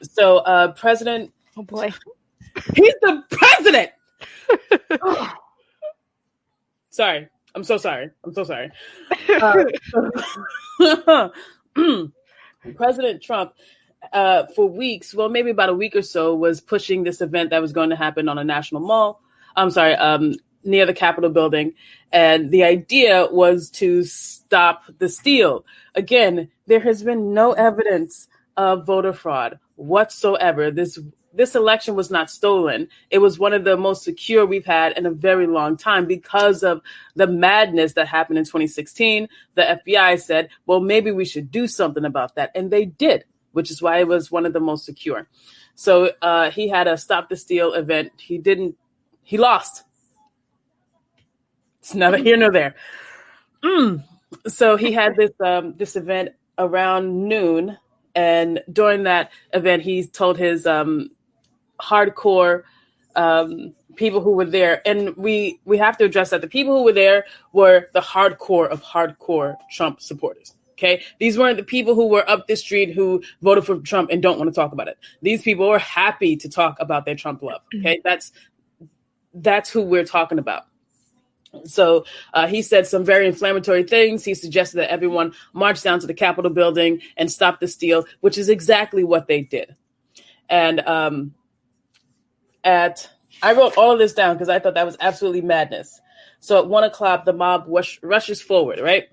So President, Oh boy, he's the president. Sorry. I'm so sorry. President Trump, for weeks, well, maybe about a week or so, was pushing this event that was going to happen on a national mall. Near the Capitol building. And the idea was to stop the steal. Again, there has been no evidence of voter fraud whatsoever. This election was not stolen. It was one of the most secure we've had in a very long time because of the madness that happened in 2016. The FBI said, well, maybe we should do something about that. And they did, which is why it was one of the most secure. So he had a stop the steal event. He lost. It's neither here nor there. So he had this event around noon. And during that event, he told his hardcore people who were there, and we have to address that the people who were there were the hardcore of hardcore Trump supporters. Okay, these weren't the people who were up the street who voted for Trump and don't want to talk about it. These people were happy to talk about their Trump love. Okay, that's who we're talking about. So he said some very inflammatory things. He suggested that everyone march down to the Capitol building and stop the steal, which is exactly what they did. And I wrote all of this down because I thought that was absolutely madness. So at 1:00, the mob rushes forward, right?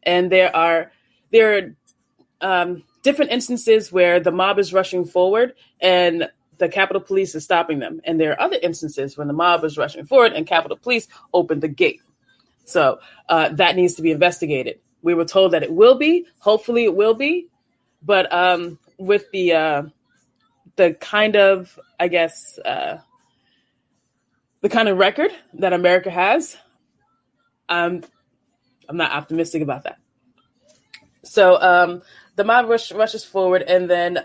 And there are different instances where the mob is rushing forward and the Capitol Police is stopping them. And there are other instances when the mob is rushing forward and Capitol Police open the gate. So that needs to be investigated. We were told that it will be. Hopefully it will be. But with the kind of, I guess, the kind of record that America has, I'm not optimistic about that. So the mob rushes forward and then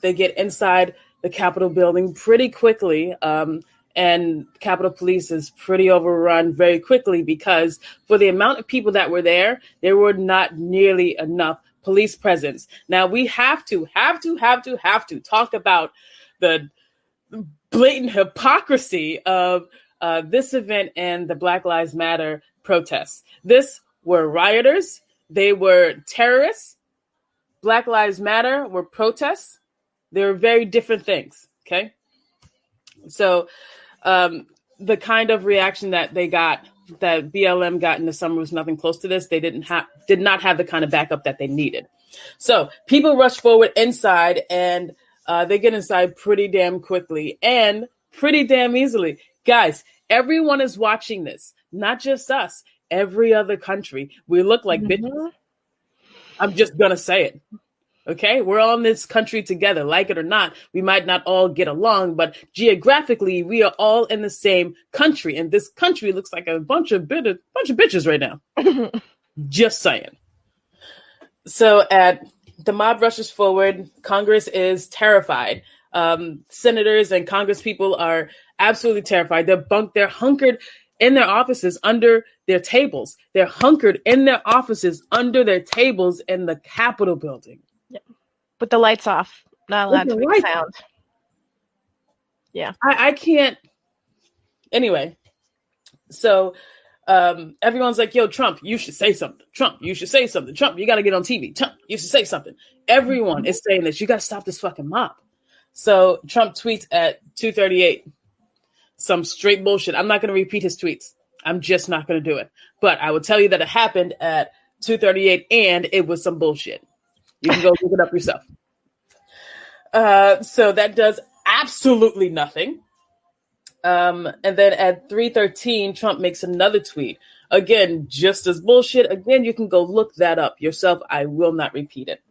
they get inside the Capitol building pretty quickly. And Capitol Police is pretty overrun very quickly because for the amount of people that were there were not nearly enough police presence. Now we have to talk about the blatant hypocrisy of this event and the Black Lives Matter protests. This were rioters. They were terrorists. Black Lives Matter were protests. They were very different things. Okay. So the kind of reaction that they got, that BLM got in the summer was nothing close to this. They did not have the kind of backup that they needed. So people rush forward inside and they get inside pretty damn quickly and pretty damn easily. Guys, everyone is watching this, not just us, every other country. We look like bitches. I'm just going to say it. Okay, we're all in this country together, like it or not. We might not all get along, but geographically, we are all in the same country. And this country looks like a bunch of bitches right now. Just saying. So the mob rushes forward. Congress is terrified. Senators and Congress people are absolutely terrified. They're hunkered in their offices under their tables. They're hunkered in their offices under their tables in the Capitol building. Yeah. With the lights off, not allowed to make sound. Yeah. I can't. Anyway, so everyone's like, yo, Trump, you should say something. Trump, you should say something. Trump, you got to get on TV. Trump, you should say something. Everyone is saying this. You got to stop this fucking mob. So Trump tweets at 2:38 some straight bullshit. I'm not going to repeat his tweets. I'm just not going to do it. But I will tell you that it happened at 2:38 and it was some bullshit. You can go look it up yourself. So that does absolutely nothing. And then at 3:13, Trump makes another tweet. Again, just as bullshit. Again, you can go look that up yourself. I will not repeat it.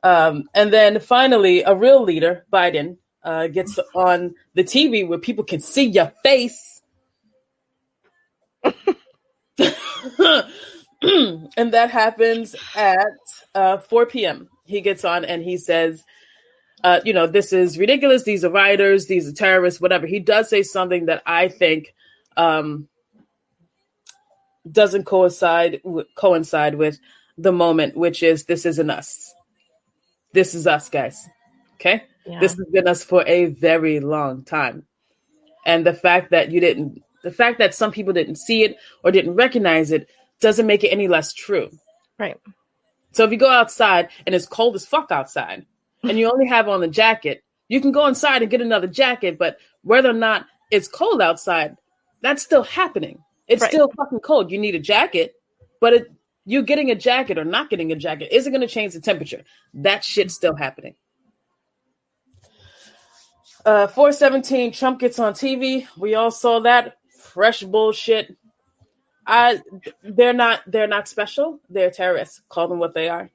And then finally, a real leader, Biden, gets on the TV where people can see your face. And that happens at 4 p.m. He gets on and he says, this is ridiculous. These are rioters. These are terrorists, whatever. He does say something that I think doesn't coincide with the moment, which is this isn't us. This is us, guys. Okay? Yeah. This has been us for a very long time. And the fact that some people didn't see it or didn't recognize it doesn't make it any less true. Right. So if you go outside and it's cold as fuck outside and you only have on the jacket, you can go inside and get another jacket. But whether or not it's cold outside, that's still happening. It's still fucking cold. You need a jacket, but you getting a jacket or not getting a jacket isn't going to change the temperature. That shit's still happening. 417, Trump gets on TV. We all saw that. Fresh bullshit. They're not special. They're terrorists. Call them what they are.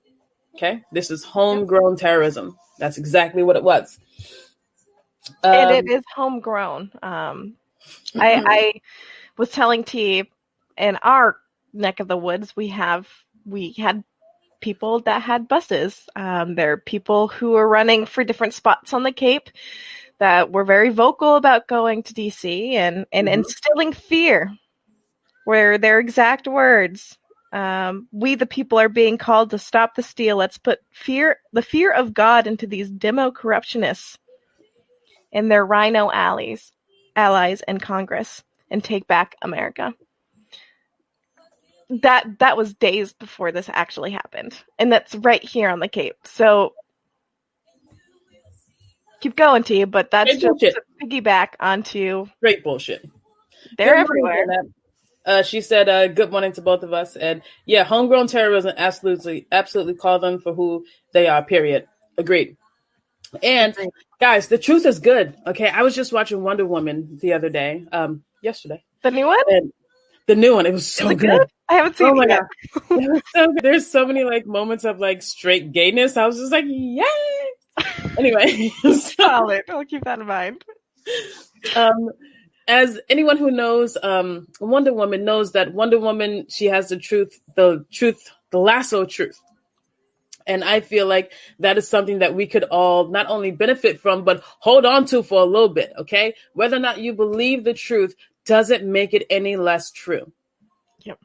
Okay? This is homegrown terrorism. That's exactly what it was. And it is homegrown. I was telling T, in our neck of the woods, we had people that had buses. There are people who are running for different spots on the Cape that were very vocal about going to D.C. and instilling fear, where their exact words, we the people are being called to stop the steal. Let's put the fear of God into these demo corruptionists and their rhino allies in Congress and take back America. That was days before this actually happened. And that's right here on the Cape. So keep going, T, but that's great just bullshit. to piggyback onto Great bullshit. They're everywhere. She said, good morning to both of us. And yeah, homegrown terrorism, absolutely call them for who they are, period. Agreed. And guys, the truth is good. Okay. I was just watching Wonder Woman the other day, yesterday. The new one? And the new one. It was so good. I haven't seen it yet. It was so good. There's so many like moments of like straight gayness. I was just like, yay. Anyway. Solid. I'll keep that in mind. As anyone who knows Wonder Woman knows that Wonder Woman, she has the lasso of truth. And I feel like that is something that we could all not only benefit from, but hold on to for a little bit, okay? Whether or not you believe the truth doesn't make it any less true. Yep.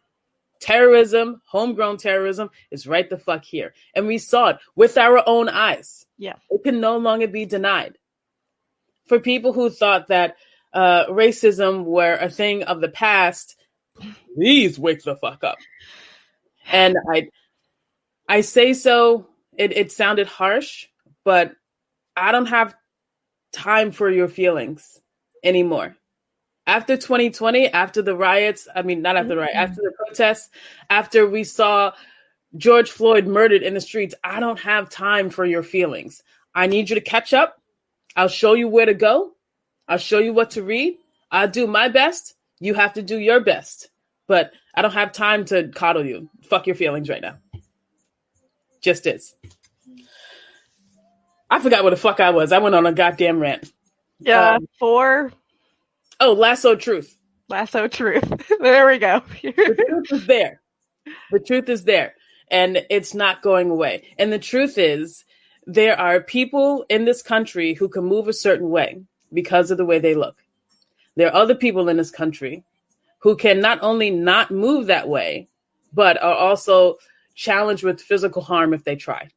Terrorism, homegrown terrorism is right the fuck here. And we saw it with our own eyes. Yeah. It can no longer be denied. For people who thought that racism were a thing of the past, please wake the fuck up. And I say so, it sounded harsh, but I don't have time for your feelings anymore. After 2020, after the riots, not after the riot, after the protests, after we saw George Floyd murdered in the streets, I don't have time for your feelings. I need you to catch up. I'll show you where to go. I'll show you what to read. I'll do my best. You have to do your best. But I don't have time to coddle you. Fuck your feelings right now. Just is. I forgot what the fuck I was. I went on a goddamn rant. Yeah, Lasso truth. Lasso truth. There we go. The truth is there. The truth is there. And it's not going away. And the truth is, there are people in this country who can move a certain way because of the way they look. There are other people in this country who can not only not move that way, but are also challenged with physical harm if they try.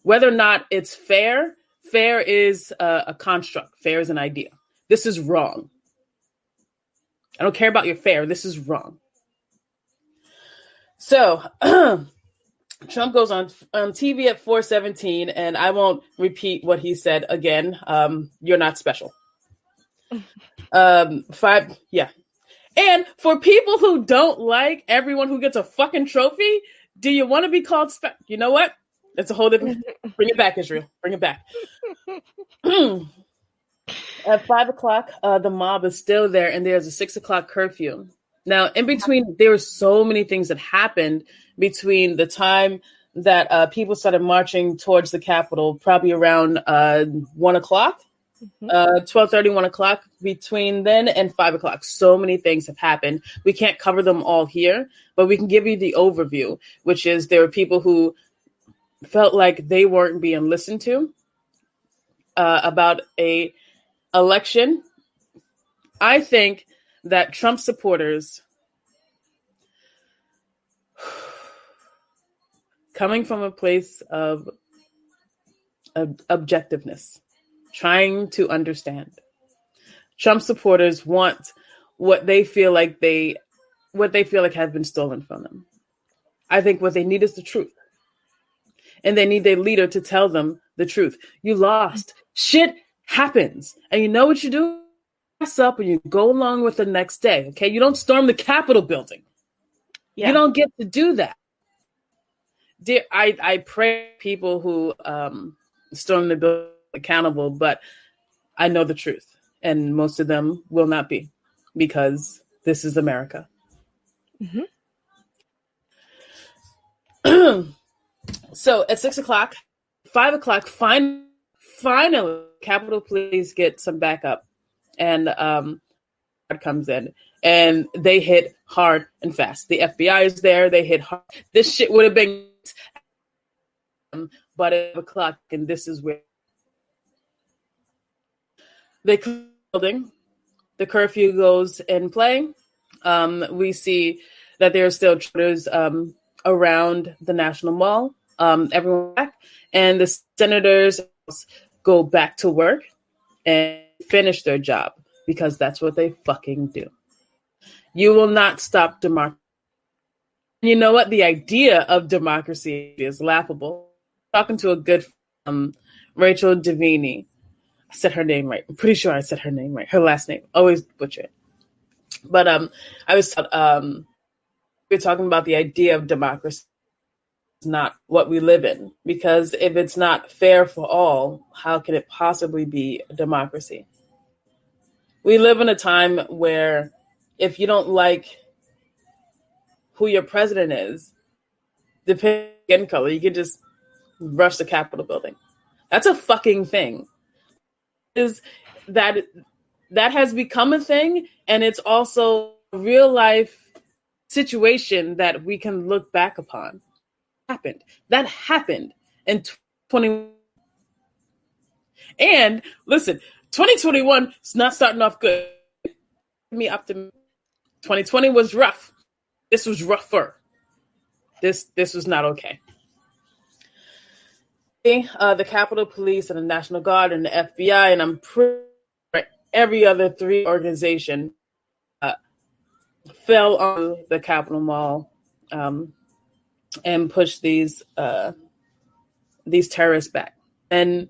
Whether or not it's fair is a construct. Fair is an idea. This is wrong. I don't care about your fair. This is wrong. So Trump goes on TV at 417, and I won't repeat what he said again. You're not special. Yeah. And for people who don't like everyone who gets a fucking trophy, do you want to be called You know what? It's a whole different. Bring it back, Israel. Bring it back. At 5:00, the mob is still there, and there's a 6:00 curfew. Now, in between, there were so many things that happened between the time that people started marching towards the Capitol, probably around 1:00. 12:30, 1:00, between then and 5:00. So many things have happened. We can't cover them all here, but we can give you the overview, which is there were people who felt like they weren't being listened to about a election. I think that Trump supporters, coming from a place of objectiveness, trying to understand. Trump supporters want what they feel like has been stolen from them. I think what they need is the truth. And they need their leader to tell them the truth. You lost. Shit happens. And you know what you do? Mess up and you go along with the next day. Okay. You don't storm the Capitol building. Yeah. You don't get to do that. Dear, I pray people who storm the building accountable, but I know the truth. And most of them will not be, because this is America. Mm-hmm. So at 6 o'clock, 5 o'clock, finally, Capitol Police get some backup, and comes in, and they hit hard and fast. The FBI is there. They hit hard. This shit would have been, but at 5 o'clock, and this is where they clear the building. The curfew goes in play. We see that there are still troopers around the National Mall. Everyone back, and the senators go back to work and finish their job, because that's what they fucking do. You will not stop democracy. You know what? The idea of democracy is laughable. Talking to a good Rachel Davini. I said her name right. I'm pretty sure I said her name right. Her last name. Always butcher it. But I was we were talking about the idea of democracy. It's not what we live in, because if it's not fair for all, how can it possibly be a democracy? We live in a time where if you don't like who your president is, depending on skin color, you can just rush the Capitol building. That's a fucking thing. Is that has become a thing, and it's also a real life situation that we can look back upon. That happened in 2021. And listen, 2021 is not starting off good. Me optimistic. 2020 was rough. This was rougher. This was not okay. The Capitol Police and the National Guard and the FBI, and I'm pretty sure every other 3 organization fell on the Capitol Mall and pushed these terrorists back. And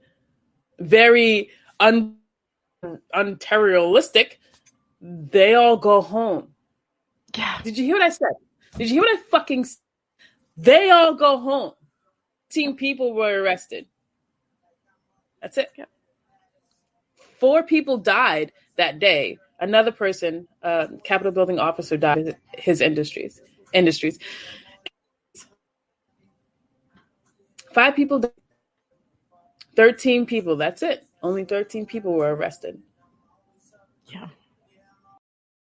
very unterroristic, they all go home. Yeah. Did you hear what I said? Did you hear what I fucking said? They all go home. 15 people were arrested. That's it. Yeah. 4 people died that day. Another person, Capitol building officer, died in his industries. 5 people died. 13 people. That's it. Only 13 people were arrested. Yeah.